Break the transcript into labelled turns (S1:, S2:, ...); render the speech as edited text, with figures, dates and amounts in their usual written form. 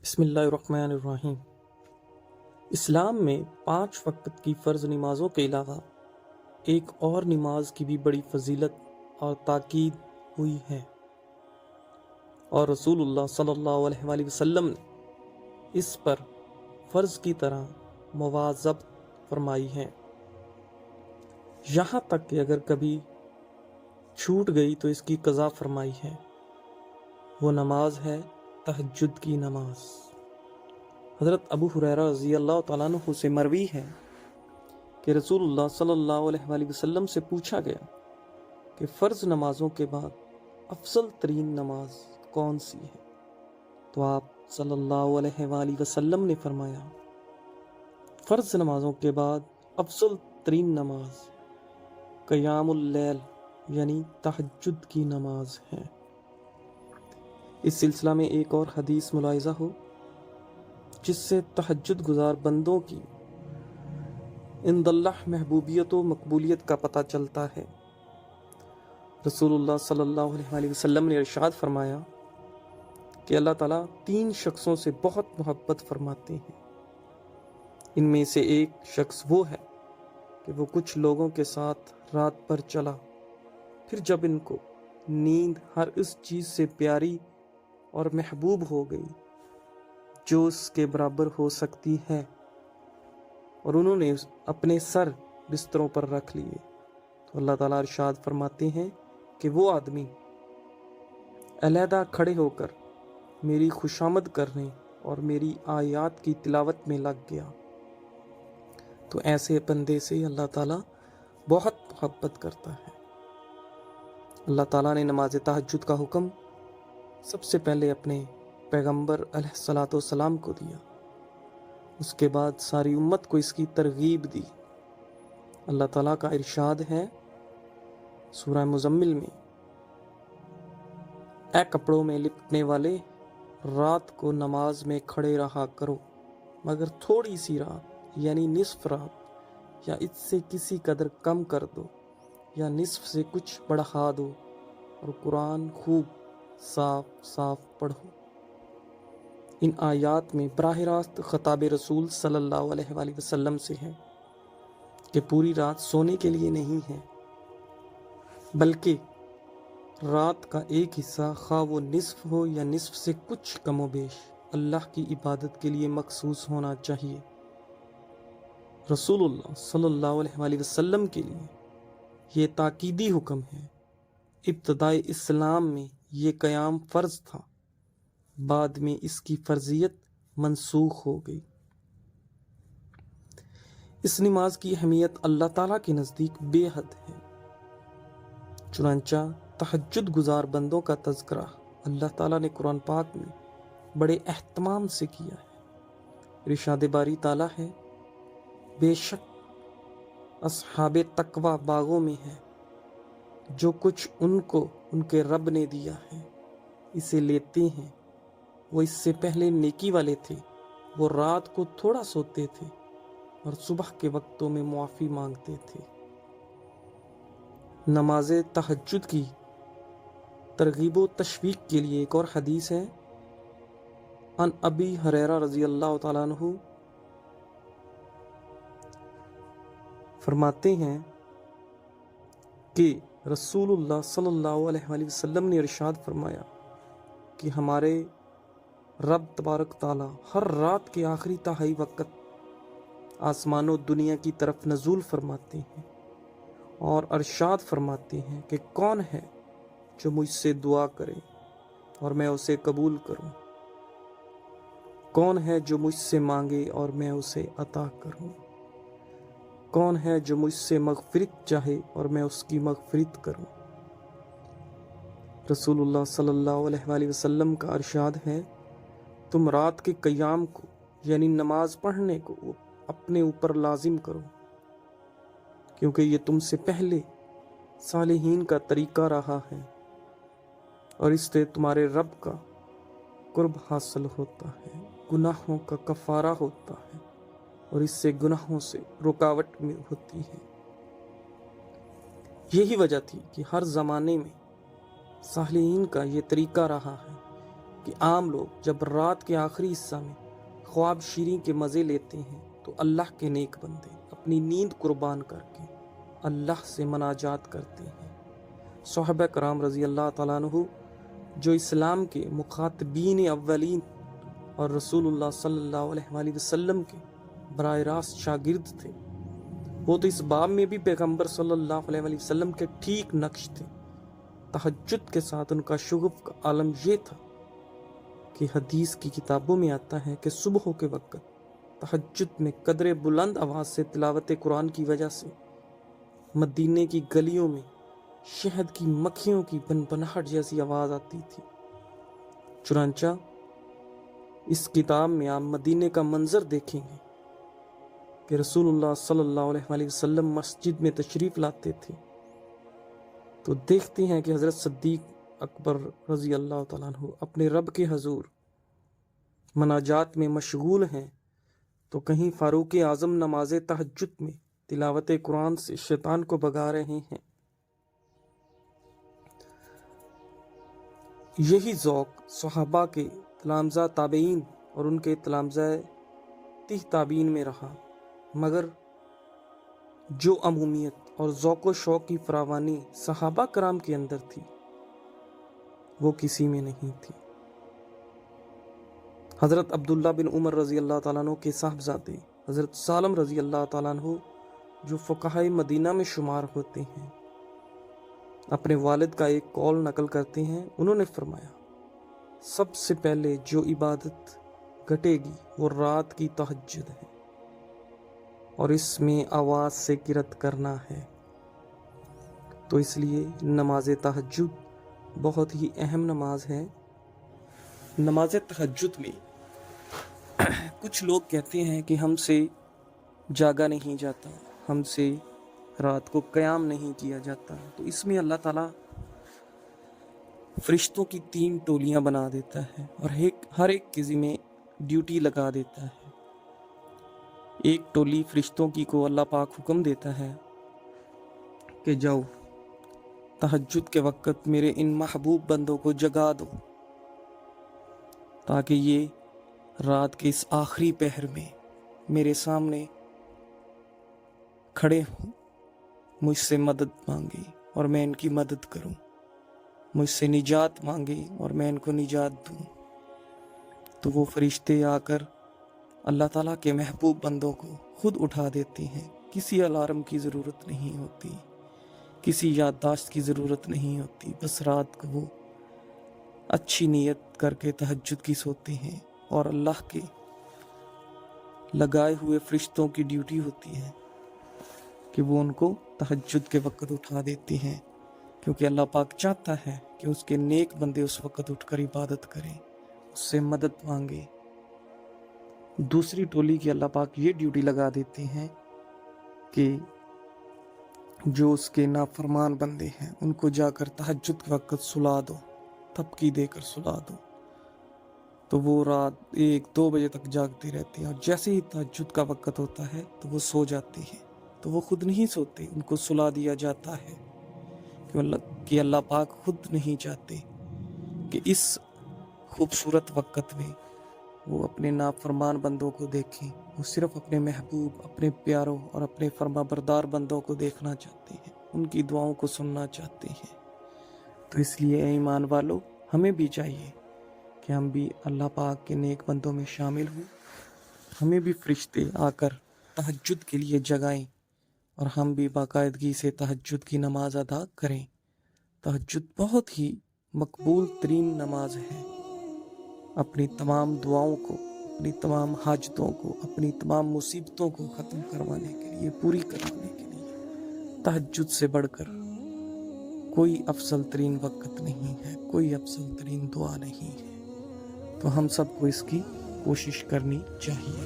S1: بسم اللہ الرحمن الرحیم۔ اسلام میں 5 وقت کی فرض نمازوں کے علاوہ ایک اور نماز کی بھی بڑی فضیلت اور تاکید ہوئی ہے، اور رسول اللہ صلی اللہ علیہ وآلہ وسلم نے اس پر فرض کی طرح مواظبت فرمائی ہے، یہاں تک کہ اگر کبھی چھوٹ گئی تو اس کی قضا فرمائی ہے۔ وہ نماز ہے تہجد کی نماز۔ حضرت ابو ہریرہ رضی اللہ تعالیٰ عنہ سے مروی ہے کہ رسول اللہ صلی اللہ علیہ وآلہ وسلم سے پوچھا گیا کہ فرض نمازوں کے بعد افضل ترین نماز کون سی ہے؟ تو آپ صلی اللہ علیہ وآلہ وسلم نے فرمایا، فرض نمازوں کے بعد افضل ترین نماز قیام اللیل یعنی تہجد کی نماز ہے۔ اس سلسلہ میں ایک اور حدیث ملاحظہ ہو جس سے تہجد گزار بندوں کی عند اللہ محبوبیت و مقبولیت کا پتہ چلتا ہے۔ رسول اللہ صلی اللہ علیہ وآلہ وسلم نے ارشاد فرمایا کہ اللہ تعالیٰ 3 شخصوں سے بہت محبت فرماتے ہیں۔ ان میں سے ایک شخص وہ ہے کہ وہ کچھ لوگوں کے ساتھ رات پر چلا، پھر جب ان کو نیند ہر اس چیز سے پیاری اور محبوب ہو گئی جو اس کے برابر ہو سکتی ہے، اور انہوں نے اپنے سر بستروں پر رکھ لیے، تو اللہ تعالیٰ ارشاد فرماتے ہیں کہ وہ آدمی علیحدہ کھڑے ہو کر میری خوشامد کرنے اور میری آیات کی تلاوت میں لگ گیا۔ تو ایسے بندے سے اللہ تعالیٰ بہت محبت کرتا ہے۔ اللہ تعالیٰ نے نماز تہجد کا حکم سب سے پہلے اپنے پیغمبر علیہ الصلاۃ والسلام کو دیا، اس کے بعد ساری امت کو اس کی ترغیب دی۔ اللہ تعالیٰ کا ارشاد ہے سورہ مزمل میں، اے کپڑوں میں لپٹنے والے، رات کو نماز میں کھڑے رہا کرو، مگر تھوڑی سی رات یعنی نصف رات، یا اس سے کسی قدر کم کر دو، یا نصف سے کچھ بڑھا دو، اور قرآن خوب صاف صاف پڑھو۔ ان آیات میں براہ راست خطاب رسول صلی اللہ علیہ وآلہ وسلم سے ہے کہ پوری رات سونے کے لیے نہیں ہے، بلکہ رات کا ایک حصہ خواہ وہ نصف ہو یا نصف سے کچھ کم و بیش اللہ کی عبادت کے لیے مخصوص ہونا چاہیے۔ رسول اللہ صلی اللہ علیہ وآلہ وسلم کے لیے یہ تاکیدی حکم ہے۔ ابتدائے اسلام میں یہ قیام فرض تھا، بعد میں اس کی فرضیت منسوخ ہو گئی۔ اس نماز کی اہمیت اللہ تعالیٰ کے نزدیک بے حد ہے، چنانچہ تہجد گزار بندوں کا تذکرہ اللہ تعالیٰ نے قرآن پاک میں بڑے اہتمام سے کیا ہے۔ ارشاد باری تعالیٰ ہے، بے شک اصحاب تقوی باغوں میں ہے، جو کچھ ان کو ان کے رب نے دیا ہے اسے لیتے ہیں۔ وہ اس سے پہلے نیکی والے تھے، وہ رات کو تھوڑا سوتے تھے اور صبح کے وقتوں میں معافی مانگتے تھے۔ نماز تہجد کی ترغیب و تشویق کے لیے ایک اور حدیث ہے، عن ابی ہریرہ رضی اللہ تعالیٰ عنہ فرماتے ہیں کہ رسول اللہ صلی اللہ علیہ وآلہ وسلم نے ارشاد فرمایا کہ ہمارے رب تبارک تعالیٰ ہر رات کے آخری تہائی وقت آسمان و دنیا کی طرف نزول فرماتے ہیں اور ارشاد فرماتے ہیں کہ کون ہے جو مجھ سے دعا کرے اور میں اسے قبول کروں، کون ہے جو مجھ سے مانگے اور میں اسے عطا کروں، کون ہے جو مجھ سے مغفرت چاہے اور میں اس کی مغفرت کروں۔ رسول اللہ صلی اللہ علیہ وآلہ وسلم کا ارشاد ہے، تم رات کے قیام کو یعنی نماز پڑھنے کو اپنے اوپر لازم کرو، کیونکہ یہ تم سے پہلے صالحین کا طریقہ رہا ہے، اور اس سے تمہارے رب کا قرب حاصل ہوتا ہے، گناہوں کا کفارہ ہوتا ہے، اور اس سے گناہوں سے رکاوٹ میں ہوتی ہے۔ یہی وجہ تھی کہ ہر زمانے میں صالحین کا یہ طریقہ رہا ہے کہ عام لوگ جب رات کے آخری حصہ میں خواب شیریں کے مزے لیتے ہیں تو اللہ کے نیک بندے اپنی نیند قربان کر کے اللہ سے مناجات کرتے ہیں۔ صحابہ کرام رضی اللہ تعالیٰ عنہ جو اسلام کے مخاطبین اولین اور رسول اللہ صلی اللہ علیہ وآلہ وسلم کے براہ راست شاگرد تھے، وہ تو اس باب میں بھی پیغمبر صلی اللہ علیہ وآلہ وسلم کے ٹھیک نقش تھے۔ تہجد کے ساتھ ان کا شغف کا عالم یہ تھا کہ حدیث کی کتابوں میں آتا ہے کہ صبح کے وقت تہجد میں قدر بلند آواز سے تلاوت قرآن کی وجہ سے مدینے کی گلیوں میں شہد کی مکھیوں کی بنبناہٹ جیسی آواز آتی تھی۔ چنانچہ اس کتاب میں آپ مدینے کا منظر دیکھیں گے کہ رسول اللہ صلی اللہ علیہ وآلہ وسلم مسجد میں تشریف لاتے تھے تو دیکھتے ہیں کہ حضرت صدیق اکبر رضی اللہ تعالیٰ عنہ اپنے رب کے حضور مناجات میں مشغول ہیں تو کہیں فاروق اعظم نماز تہجد میں تلاوت قرآن سے شیطان کو بھگا رہے ہیں۔ یہی ذوق صحابہ کے تلامذہ تابعین اور ان کے تلامذہ تابعین میں رہا، مگر جو عمومیت اور ذوق و شوق کی فراوانی صحابہ کرام کے اندر تھی وہ کسی میں نہیں تھی۔ حضرت عبداللہ بن عمر رضی اللہ تعالیٰ عنہ کے صاحبزادے حضرت سالم رضی اللہ تعالیٰ عنہ جو فقہائے مدینہ میں شمار ہوتے ہیں، اپنے والد کا ایک قول نقل کرتے ہیں۔ انہوں نے فرمایا، سب سے پہلے جو عبادت گھٹے گی وہ رات کی تہجد ہے اور اس میں آواز سے قرأت کرنا ہے۔ تو اس لیے نماز تہجد بہت ہی اہم نماز ہے۔ نماز تہجد میں کچھ لوگ کہتے ہیں کہ ہم سے جاگا نہیں جاتا، ہم سے رات کو قیام نہیں کیا جاتا، تو اس میں اللہ تعالیٰ فرشتوں کی 3 ٹولیاں بنا دیتا ہے اور ہر ایک کے ذمہ ڈیوٹی لگا دیتا ہے۔ ایک ٹولی فرشتوں کی کو اللہ پاک حکم دیتا ہے کہ جاؤ تہجد کے وقت میرے ان محبوب بندوں کو جگا دو تاکہ یہ رات کے اس آخری پہر میں میرے سامنے کھڑے ہوں، مجھ سے مدد مانگے اور میں ان کی مدد کروں، مجھ سے نجات مانگے اور میں ان کو نجات دوں۔ تو وہ فرشتے آ کر اللہ تعالیٰ کے محبوب بندوں کو خود اٹھا دیتے ہیں۔ کسی الارم کی ضرورت نہیں ہوتی، کسی یادداشت کی ضرورت نہیں ہوتی، بس رات کو وہ اچھی نیت کر کے تہجد کی سوتے ہیں اور اللہ کے لگائے ہوئے فرشتوں کی ڈیوٹی ہوتی ہے کہ وہ ان کو تہجد کے وقت اٹھا دیتے ہیں، کیونکہ اللہ پاک چاہتا ہے کہ اس کے نیک بندے اس وقت اٹھ کر عبادت کریں، اس سے مدد مانگے۔ دوسری ٹولی کی اللہ پاک یہ ڈیوٹی لگا دیتے ہیں کہ جو اس کے نافرمان بندے ہیں ان کو جا کر تہجد کے وقت سلا دو، تھپکی دے کر سلا دو۔ تو وہ رات 1-2 بجے تک جاگتے رہتے ہیں اور جیسے ہی تہجد کا وقت ہوتا ہے تو وہ سو جاتے ہیں۔ تو وہ خود نہیں سوتے، ان کو سلا دیا جاتا ہے کہ اللہ پاک خود نہیں چاہتے کہ اس خوبصورت وقت میں وہ اپنے نافرمان بندوں کو دیکھیں، وہ صرف اپنے محبوب، اپنے پیاروں اور اپنے فرما بردار بندوں کو دیکھنا چاہتے ہیں، ان کی دعاؤں کو سننا چاہتے ہیں۔ تو اس لیے اے ایمان والو، ہمیں بھی چاہیے کہ ہم بھی اللہ پاک کے نیک بندوں میں شامل ہوں، ہمیں بھی فرشتے آ کر تہجد کے لیے جگائیں اور ہم بھی باقاعدگی سے تہجد کی نماز ادا کریں۔ تہجد بہت ہی مقبول ترین نماز ہے۔ اپنی تمام دعاؤں کو، اپنی تمام حاجتوں کو، اپنی تمام مصیبتوں کو ختم کروانے کے لیے، پوری کروانے کے لیے تہجد سے بڑھ کر کوئی افضل ترین وقت نہیں ہے، کوئی افضل ترین دعا نہیں ہے۔ تو ہم سب کو اس کی کوشش کرنی چاہیے۔